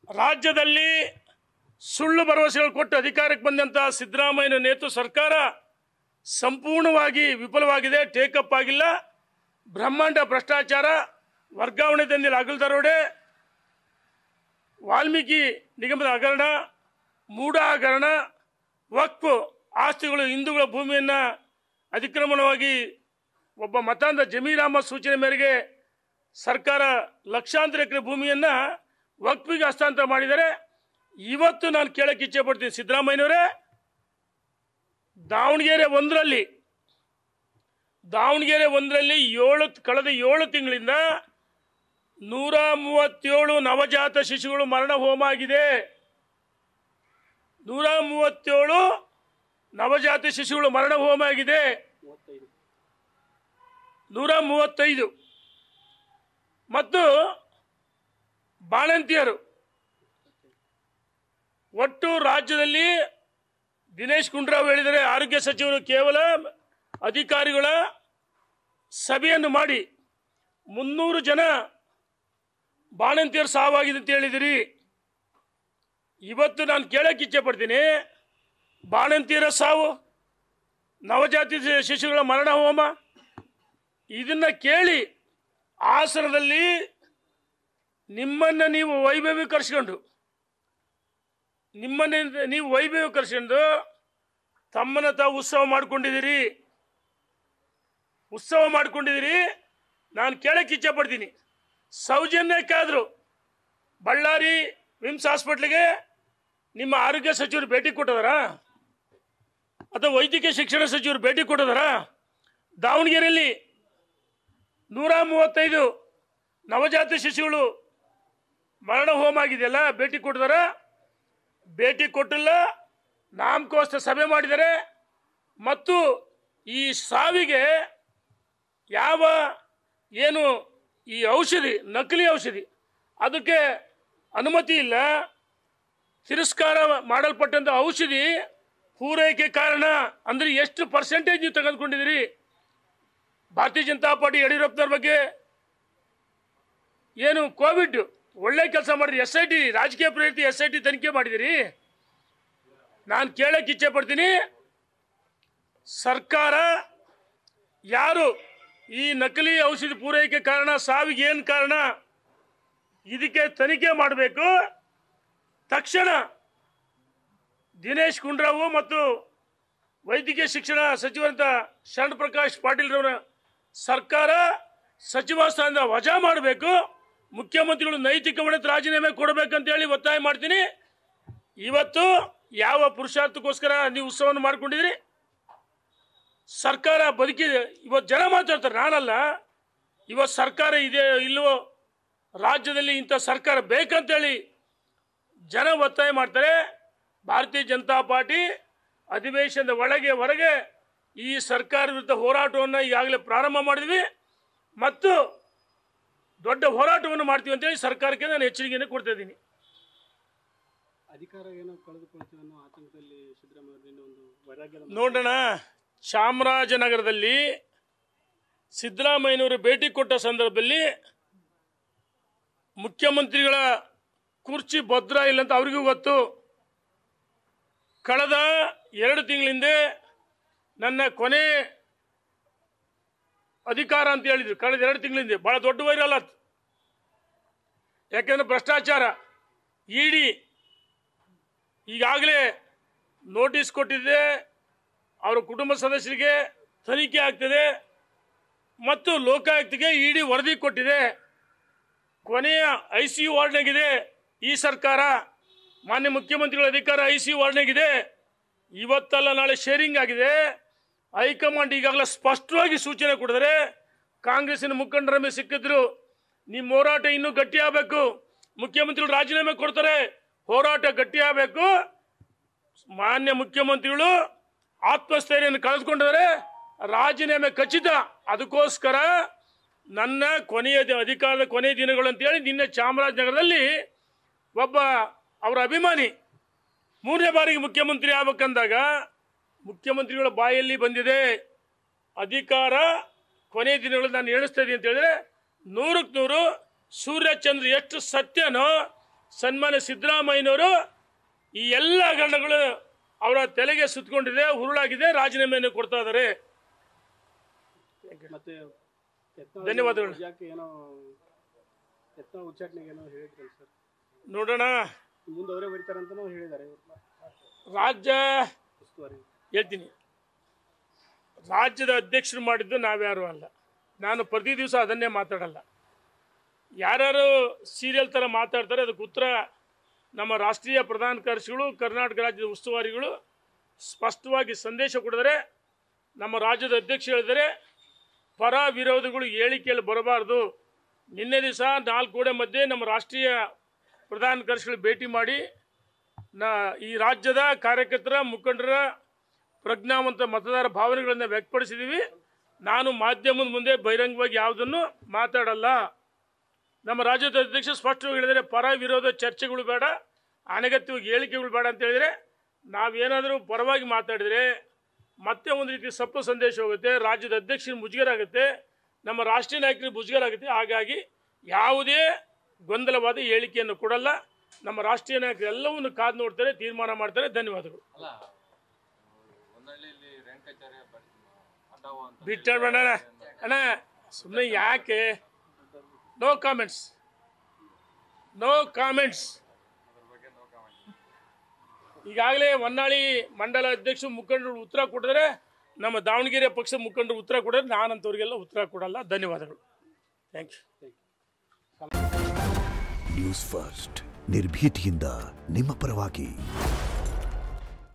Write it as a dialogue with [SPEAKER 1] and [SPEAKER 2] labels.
[SPEAKER 1] ರಾಜ್ಯದಲ್ಲಿ ಸುಳ್ಳು ಭರವಸೆಗಳು ಕೊಟ್ಟು ಅಧಿಕಾರಕ್ಕೆ ಬಂದಂತಹ ಸಿದ್ದರಾಮಯ್ಯ ನೇತೃತ್ವ ಸರ್ಕಾರ ಸಂಪೂರ್ಣವಾಗಿ ವಿಫಲವಾಗಿದೆ. ಟೇಕಪ್ ಆಗಿಲ್ಲ. ಬ್ರಹ್ಮಾಂಡ ಭ್ರಷ್ಟಾಚಾರ, ವರ್ಗಾವಣೆ ದಂಧೆಯಲ್ಲಿ ಹಗಲು ವಾಲ್ಮೀಕಿ ನಿಗಮದ ಹಗರಣ, ಮೂಢ ಹಗರಣ, ವಕ್ಫ್ ಆಸ್ತಿಗಳು, ಹಿಂದೂಗಳ ಭೂಮಿಯನ್ನು ಅತಿಕ್ರಮಣವಾಗಿ ಒಬ್ಬ ಮತಾಂಧ ಜಮೀರ್ ಅಹಮದ್ ಸೂಚನೆ ಮೇರೆಗೆ ಸರ್ಕಾರ ಲಕ್ಷಾಂತರ ಎಕರೆ ಭೂಮಿಯನ್ನು ವಕ್ಫಿಗೆ ಹಸ್ತಾಂತರ ಮಾಡಿದರೆ. ಇವತ್ತು ನಾನು ಕೇಳಕ್ಕೆ ಇಚ್ಛೆ ಪಡ್ತೀನಿ, ಸಿದ್ದರಾಮಯ್ಯನವರೇ, ದಾವಣಗೆರೆ ಒಂದರಲ್ಲಿ ಕಳೆದ 7 ತಿಂಗಳಿಂದ 137 ನವಜಾತ ಶಿಶುಗಳು ಮರಣ ಹೋಮ ಆಗಿದೆ. 137 ನವಜಾತ ಶಿಶುಗಳು ಮರಣ ಹೋಮ ಆಗಿದೆ. 135 ಮತ್ತು ಬಾಣಂತಿಯರು. ಒಟ್ಟು ರಾಜ್ಯದಲ್ಲಿ ದಿನೇಶ್ ಗುಂಡೂರಾವ್ ಹೇಳಿದರೆ, ಆರೋಗ್ಯ ಸಚಿವರು ಕೇವಲ ಅಧಿಕಾರಿಗಳ ಸಭೆಯನ್ನು ಮಾಡಿ 300 ಜನ ಬಾಣಂತಿಯರು ಸಾವಾಗಿದೆ ಅಂತ ಹೇಳಿದಿರಿ. ಇವತ್ತು ನಾನು ಕೇಳಕ್ಕೆ ಇಚ್ಛೆ ಪಡ್ತೀನಿ, ಬಾಣಂತಿಯರ ಸಾವು, ನವಜಾತಿ ಶಿಶುಗಳ ಮರಣ ಹೋಮ, ಇದನ್ನ ಕೇಳಿ ಹಾಸನದಲ್ಲಿ ನಿಮ್ಮನ್ನು ನೀವು ವೈಭವೀಕರಿಸಿಕೊಂಡು ತಮ್ಮನ್ನ ತಾವು ಉತ್ಸವ ಮಾಡ್ಕೊಂಡಿದ್ದೀರಿ. ನಾನು ಕೇಳಕ್ಕೆ ಇಚ್ಛೆ ಪಡ್ತೀನಿ, ಸೌಜನ್ಯಕ್ಕಾದರೂ ಬಳ್ಳಾರಿ ವಿಮ್ಸ್ ಹಾಸ್ಪಿಟ್ಲಿಗೆ ನಿಮ್ಮ ಆರೋಗ್ಯ ಸಚಿವರು ಭೇಟಿ ಕೊಟ್ಟಿದಾರಾ ಅಥವಾ ವೈದ್ಯಕೀಯ ಶಿಕ್ಷಣ ಸಚಿವರು ಭೇಟಿ ಕೊಟ್ಟಿದಾರಾ? ದಾವಣಗೆರೆಯಲ್ಲಿ 135 ನವಜಾತ ಶಿಶುಗಳು ಮರಣ ಹೋಮ ಆಗಿದೆಯಲ್ಲ, ಭೇಟಿ ಕೊಟ್ಟಿದಾರಾ? ಭೇಟಿ ಕೊಟ್ಟಿಲ್ಲ. ನಾಮಕೋಸ್ತ ಸಭೆ ಮಾಡಿದ್ದಾರೆ. ಮತ್ತು ಈ ಸಾವಿಗೆ ಏನು ಈ ಔಷಧಿ, ನಕಲಿ ಔಷಧಿ, ಅದಕ್ಕೆ ಅನುಮತಿ ಇಲ್ಲ. ತಿರಸ್ಕಾರ ಮಾಡಲ್ಪಟ್ಟಂಥ ಔಷಧಿ ಪೂರೈಕೆ ಕಾರಣ ಅಂದರೆ ಎಷ್ಟು ಪರ್ಸೆಂಟೇಜ್ ನೀವು ತೆಗೆದುಕೊಂಡಿದ್ದೀರಿ? ಭಾರತೀಯ ಜನತಾ ಪಾರ್ಟಿ ಯಡಿಯೂರಪ್ಪನವ್ರ ಬಗ್ಗೆ ಏನು ಕೋವಿಡ್ ಒಳ್ಳೆ ಕೆಲಸ ಮಾಡಿದ್ರಿ, SIT ರಾಜಕೀಯ ಪ್ರೇರಿತ SIT ತನಿಖೆ ಮಾಡಿದಿರಿ. ನಾನು ಕೇಳಕ್ಕೆ ಇಚ್ಛೆ ಪಡ್ತೀನಿ, ಸರ್ಕಾರ ಯಾರು ಈ ನಕಲಿ ಔಷಧಿ ಪೂರೈಕೆ ಕಾರಣ, ಸಾವಿಗೆ ಏನು ಕಾರಣ, ಇದಕ್ಕೆ ತನಿಖೆ ಮಾಡಬೇಕು. ತಕ್ಷಣ ದಿನೇಶ್ ಗುಂಡೂರಾವ್ ಮತ್ತು ವೈದ್ಯಕೀಯ ಶಿಕ್ಷಣ ಸಚಿವರಂತ ಶರಣ್ ಪ್ರಕಾಶ್ ಪಾಟೀಲ್ರವರ ಸರ್ಕಾರ ಸಚಿವ ಸ್ಥಾನದಿಂದ ವಜಾ ಮಾಡಬೇಕು. ಮುಖ್ಯಮಂತ್ರಿಗಳು ನೈತಿಕ ಹೊಣೆ ರಾಜೀನಾಮೆ ಕೊಡಬೇಕಂತ ಹೇಳಿ ಒತ್ತಾಯ ಮಾಡ್ತೀನಿ. ಇವತ್ತು ಯಾವ ಪುರುಷಾರ್ಥಕ್ಕೋಸ್ಕರ ನೀವು ಉತ್ಸವವನ್ನು ಮಾಡ್ಕೊಂಡಿದ್ರಿ? ಸರ್ಕಾರ ಬದುಕಿದೆ. ಇವತ್ತು ಜನ ಮಾತಾಡ್ತಾರೆ, ನಾನಲ್ಲ. ಇವತ್ತು ಸರ್ಕಾರ ಇದೆ ಇಲ್ಲವೋ, ರಾಜ್ಯದಲ್ಲಿ ಇಂಥ ಸರ್ಕಾರ ಬೇಕಂತೇಳಿ ಜನ ಒತ್ತಾಯ ಮಾಡ್ತಾರೆ. ಭಾರತೀಯ ಜನತಾ ಪಾರ್ಟಿ ಅಧಿವೇಶನದ ಒಳಗೆ ಹೊರಗೆ ಈ ಸರ್ಕಾರ ವಿರುದ್ಧ ಹೋರಾಟವನ್ನು ಈಗಾಗಲೇ ಪ್ರಾರಂಭ ಮಾಡಿದ್ವಿ ಮತ್ತು ದೊಡ್ಡ ಹೋರಾಟವನ್ನು ಮಾಡ್ತೀವಿ ಅಂತೇಳಿ ಸರ್ಕಾರಕ್ಕೆ ನಾನು ಎಚ್ಚರಿಕೆಯನ್ನು ಕೊಡ್ತಾ ಇದ್ದೀನಿ.
[SPEAKER 2] ಅಧಿಕಾರ ಏನೋ ಕಳೆದುಕೊಳ್ತೀವಿ ಅನ್ನೋ ಆತಂಕದಲ್ಲಿ ಸಿದ್ದರಾಮಯ್ಯ
[SPEAKER 1] ನೋಡೋಣ. ಚಾಮರಾಜನಗರದಲ್ಲಿ ಸಿದ್ದರಾಮಯ್ಯನವರು ಭೇಟಿ ಕೊಟ್ಟ ಸಂದರ್ಭದಲ್ಲಿ ಮುಖ್ಯಮಂತ್ರಿಗಳ ಕುರ್ಚಿ ಭದ್ರ ಇಲ್ಲ ಅಂತ ಅವರಿಗೂ ಗೊತ್ತು. ಕಳೆದ 2 ತಿಂಗಳ ಹಿಂದೆ ನನ್ನ ಕೊನೆ ಅಧಿಕಾರ ಅಂತ ಹೇಳಿದ್ರು. ಕಳೆದ 2 ತಿಂಗಳ ಹಿಂದೆ ಬಹಳ ದೊಡ್ಡ ವೈರಲ್ ಆಯ್ತು. ಯಾಕೆಂದ್ರೆ ಭ್ರಷ್ಟಾಚಾರ, ಇಡಿ ಈಗಾಗಲೇ ನೋಟಿಸ್ ಕೊಟ್ಟಿದೆ. ಅವರ ಕುಟುಂಬ ಸದಸ್ಯರಿಗೆ ತನಿಖೆ ಆಗ್ತದೆ ಮತ್ತು ಲೋಕಾಯುಕ್ತಗೆ ಇಡಿ ವರದಿ ಕೊಟ್ಟಿದೆ. ಕೊನೆಯ ICU ವಾರ್ಡ್ನಾಗಿದೆ ಈ ಸರ್ಕಾರ. ಮಾನ್ಯ ಮುಖ್ಯಮಂತ್ರಿಗಳ ಅಧಿಕಾರ ICU ವಾರ್ಡ್ನಾಗಿದೆ. ಇವತ್ತಲ್ಲ ನಾಳೆ ಶೇರಿಂಗ್ ಆಗಿದೆ. ಹೈಕಮಾಂಡ್ ಈಗಾಗಲೇ ಸ್ಪಷ್ಟವಾಗಿ ಸೂಚನೆ ಕೊಡಿದರೆ, ಕಾಂಗ್ರೆಸ್ಸಿನ ಮುಖಂಡರ ಮೇಲೆ ಸಿಕ್ಕಿದ್ರು, ನಿಮ್ಮ ಹೋರಾಟ ಇನ್ನೂ ಗಟ್ಟಿ ಆಗಬೇಕು, ಮುಖ್ಯಮಂತ್ರಿಗಳು ರಾಜೀನಾಮೆ ಕೊಡ್ತಾರೆ, ಹೋರಾಟ ಗಟ್ಟಿ ಆಗಬೇಕು. ಮಾನ್ಯ ಮುಖ್ಯಮಂತ್ರಿಗಳು ಆತ್ಮಸ್ಥೈರ್ಯವನ್ನು ಕಳೆದುಕೊಂಡಿದ್ದಾರೆ, ರಾಜೀನಾಮೆ ಖಚಿತ. ಅದಕ್ಕೋಸ್ಕರ ನನ್ನ ಅಧಿಕಾರದ ಕೊನೆಯ ದಿನಗಳು ಅಂತೇಳಿ ನಿನ್ನೆ ಚಾಮರಾಜನಗರದಲ್ಲಿ ಒಬ್ಬ ಅವರ ಅಭಿಮಾನಿ 3ನೇ ಬಾರಿಗೆ ಮುಖ್ಯಮಂತ್ರಿ ಆಗಬೇಕಂದಾಗ ಮುಖ್ಯಮಂತ್ರಿಗಳ ಬಾಯಲ್ಲಿ ಬಂದಿದೆ, ಅಧಿಕಾರ ಕೊನೆಯ ದಿನಗಳು ನಾನು ಎಣಿಸ್ತಾ ಇದ್ದೀನಿ ಅಂತ ಹೇಳಿದ್ರೆ 100ಕ್ಕೆ 100 ಸೂರ್ಯಚಂದ್ರ ಎಷ್ಟು ಸತ್ಯನೋ ಸನ್ಮಾನ್ಯ ಸಿದ್ದರಾಮಯ್ಯನವರು ಈ ಎಲ್ಲ ಗಂಡಗಳು ಅವರ ತಲೆಗೆ ಸುತ್ತಕೊಂಡಿದೆ, ಹುರುಳಾಗಿದೆ, ರಾಜೀನಾಮೆಯನ್ನು ಕೊಡ್ತಾ ಇದ್ದಾರೆ.
[SPEAKER 2] ಮತ್ತೆ
[SPEAKER 1] ಧನ್ಯವಾದಗಳು.
[SPEAKER 2] ಏನೋ ಉಚ್ಚಾಟನೆಗೆ ಏನೋ ಹೇಳಿದ್ರಲ್ಲ ಸರ್,
[SPEAKER 1] ನೋಡೋಣ,
[SPEAKER 2] ಮುಂದೆ ಅವರೇ ಬರೀತಾರಂತನೂ ಹೇಳಿದ್ದಾರೆ.
[SPEAKER 1] ರಾಜ್ಯ ಹೇಳ್ತೀನಿ, ರಾಜ್ಯದ ಅಧ್ಯಕ್ಷರು ಮಾಡಿದ್ದು ನಾವ್ಯಾರು ಅಲ್ಲ. ನಾನು ಪ್ರತಿ ದಿವಸ ಅದನ್ನೇ ಮಾತಾಡಲ್ಲ. ಯಾರ್ಯಾರು ಸೀರಿಯಲ್ ಥರ ಮಾತಾಡ್ತಾರೆ ಅದಕ್ಕೆ ಉತ್ತರ ನಮ್ಮ ರಾಷ್ಟ್ರೀಯ ಪ್ರಧಾನ ಕಾರ್ಯದರ್ಶಿಗಳು, ಕರ್ನಾಟಕ ರಾಜ್ಯದ ಉಸ್ತುವಾರಿಗಳು ಸ್ಪಷ್ಟವಾಗಿ ಸಂದೇಶ ಕೊಡಿದರೆ, ನಮ್ಮ ರಾಜ್ಯದ ಅಧ್ಯಕ್ಷ ಹೇಳಿದರೆ ಪರ ವಿರೋಧಿಗಳು ಹೇಳಿಕೆಯಲ್ಲಿ ಬರಬಾರ್ದು. ನಿನ್ನೆ ದಿವಸ 4 ಗೋಡೆ ಮಧ್ಯೆ ನಮ್ಮ ರಾಷ್ಟ್ರೀಯ ಪ್ರಧಾನ ಕಾರ್ಯದರ್ಶಿಗಳು ಭೇಟಿ ಮಾಡಿ ಈ ರಾಜ್ಯದ ಕಾರ್ಯಕರ್ತರ, ಮುಖಂಡರ ಪ್ರಜ್ಞಾವಂತ ಮತದಾರ ಭಾವನೆಗಳನ್ನು ವ್ಯಕ್ತಪಡಿಸಿದ್ದೀವಿ. ನಾನು ಮಾಧ್ಯಮದ ಮುಂದೆ ಬಹಿರಂಗವಾಗಿ ಯಾವುದನ್ನು ಮಾತಾಡಲ್ಲ. ನಮ್ಮ ರಾಜ್ಯದ ಅಧ್ಯಕ್ಷ ಸ್ಪಷ್ಟವಾಗಿ ಹೇಳಿದರೆ ಪರ ವಿರೋಧ ಚರ್ಚೆಗಳು ಬೇಡ, ಅನಗತ್ಯವಾಗಿ ಹೇಳಿಕೆಗಳು ಬೇಡ ಅಂತ ಹೇಳಿದರೆ, ನಾವೇನಾದರೂ ಪರವಾಗಿ ಮಾತಾಡಿದರೆ ಮತ್ತೆ ಒಂದು ರೀತಿ ಸಪ್ಪು ಸಂದೇಶ ಹೋಗುತ್ತೆ, ರಾಜ್ಯದ ಅಧ್ಯಕ್ಷರಿಗೆ ಮುಜುಗರ ಆಗುತ್ತೆ, ನಮ್ಮ ರಾಷ್ಟ್ರೀಯ ನಾಯಕರಿಗೆ ಮುಜುಗರ ಆಗುತ್ತೆ. ಹಾಗಾಗಿ ಯಾವುದೇ ಗೊಂದಲವಾದ ಹೇಳಿಕೆಯನ್ನು ಕೊಡಲ್ಲ. ನಮ್ಮ ರಾಷ್ಟ್ರೀಯ ನಾಯಕರು ಎಲ್ಲವನ್ನು ಕಾದು ನೋಡ್ತಾರೆ, ತೀರ್ಮಾನ ಮಾಡ್ತಾರೆ. ಧನ್ಯವಾದಗಳು. ಬಿಟ್ಟಬೇಡ ಅಣ್ಣ, ಸುಮ್ಮನೆ ಯಾಕೆ? No comments. ಈಗಾಗಲೇ ಹೊನ್ನಾಳಿ ಮಂಡಲ ಅಧ್ಯಕ್ಷ ಮುಖಂಡರು ಉತ್ತರ ಕೊಟ್ಟಿದ್ರೆ, ನಮ್ಮ ದಾವಣಗೆರೆ ಪಕ್ಷದ ಮುಖಂಡರು ಉತ್ತರ ಕೊಡಿದ್ರೆ, ನಾನಂತವ್ರಿಗೆಲ್ಲ ಉತ್ತರ ಕೊಡಲ್ಲ. ಧನ್ಯವಾದಗಳು. Thank you.
[SPEAKER 3] ನ್ಯೂಸ್ ಫಸ್ಟ್, ನಿರ್ಭೀತಿಯಿಂದ ನಿಮ್ಮ ಪರವಾಗಿ.